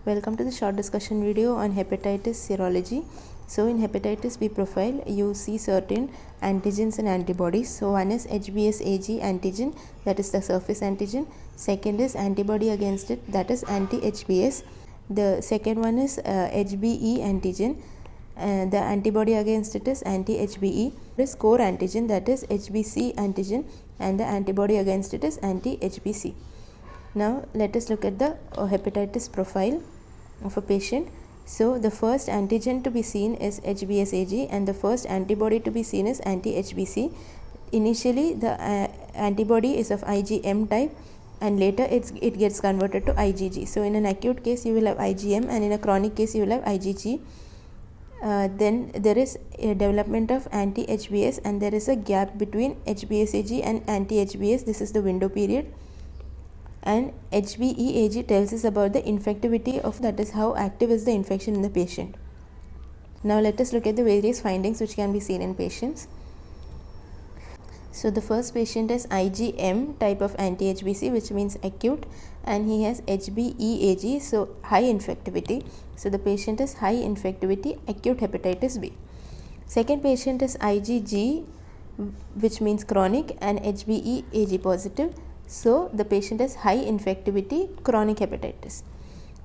Welcome to the short discussion video on hepatitis serology. So in hepatitis B profile, you see certain antigens and antibodies. So one is HBsAg antigen, that is the surface antigen. Second is antibody against it, that is anti-HBs. The second one is HBe antigen. The antibody against it is anti-HBe. There is core antigen, that is HBc antigen, and the antibody against it is anti-HBc. Now let us look at the hepatitis profile of a patient. So the first antigen to be seen is HBsAg and the first antibody to be seen is anti-HBc. Initially the antibody is of IgM type and later it gets converted to IgG. So in an acute case you will have IgM and in a chronic case you will have IgG. Then there is a development of anti-HBs and there is a gap between HBsAg and anti-HBs. This is the window period. And HBeAg tells us about the infectivity of, that is how active is the infection in the patient. Now let us look at the various findings which can be seen in patients. So the first patient is IgM type of anti-HBc, which means acute, and he has HBeAg, so high infectivity. So the patient is high infectivity acute hepatitis B. Second patient is IgG, which means chronic, and HBeAg positive. So the patient has high infectivity chronic hepatitis.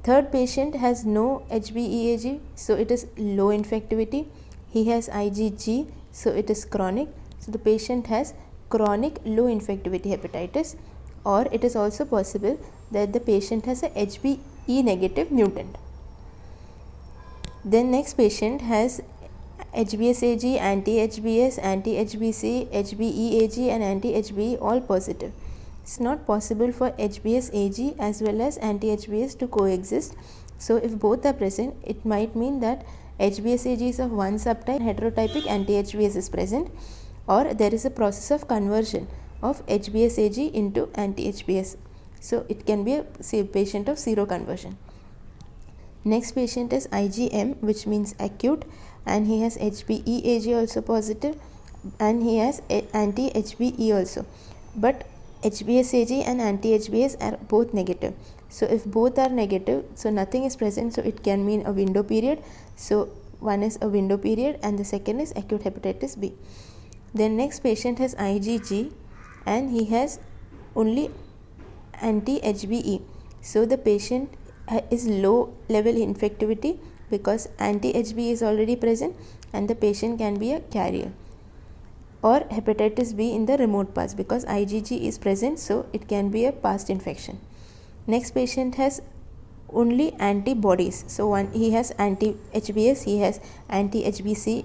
Third patient has no HBeAg, so it is low infectivity. He has IgG, so it is chronic. So the patient has chronic low infectivity hepatitis, or it is also possible that the patient has a HBe negative mutant. Then next patient has HBsAg, anti-HBs, anti-HBc, HBeAg and anti-HBe all positive. It's not possible for HBsAg as well as anti-HBs to coexist. So if both are present, it might mean that HBsAg is of one subtype, heterotypic anti-HBs is present, or there is a process of conversion of HBsAg into anti-HBs. So it can be a patient of seroconversion. Next patient is IgM, which means acute, and he has HBeAg also positive and he has anti-HBe also. But HBsAg and anti-HBs are both negative. So if both are negative, so nothing is present, so it can mean a window period. So one is a window period and the second is acute hepatitis B. Then next patient has IgG and he has only anti-HBe. So the patient is low level infectivity because anti-HBe is already present and the patient can be a carrier. Or hepatitis B in the remote past because IgG is present, so it can be a past infection. Next patient has only antibodies. So he has anti-HBs, he has anti-HBc,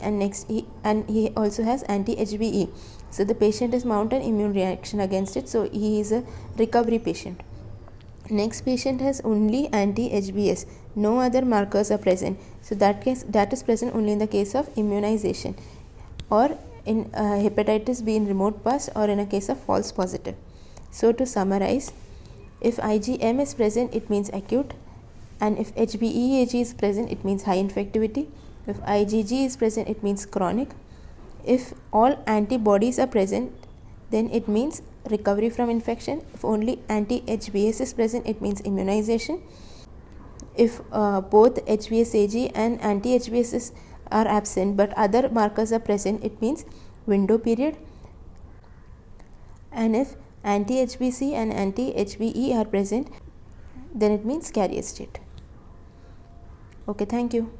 and he also has anti-HBe. So the patient has mounted immune reaction against it, so he is a recovery patient. Next patient has only anti-HBs, no other markers are present. So that is present only in the case of immunization or in hepatitis B in remote past or in a case of false positive. So to summarize, if IgM is present, it means acute, and if HBeAg is present, it means high infectivity. If IgG is present, it means chronic. If all antibodies are present, then it means recovery from infection. If only anti-HBs is present, it means immunization. If both HBsAg and anti-HBs are absent but other markers are present, it means window period. And if anti-HBc and anti-HBe are present, then it means carrier state. Okay, thank you.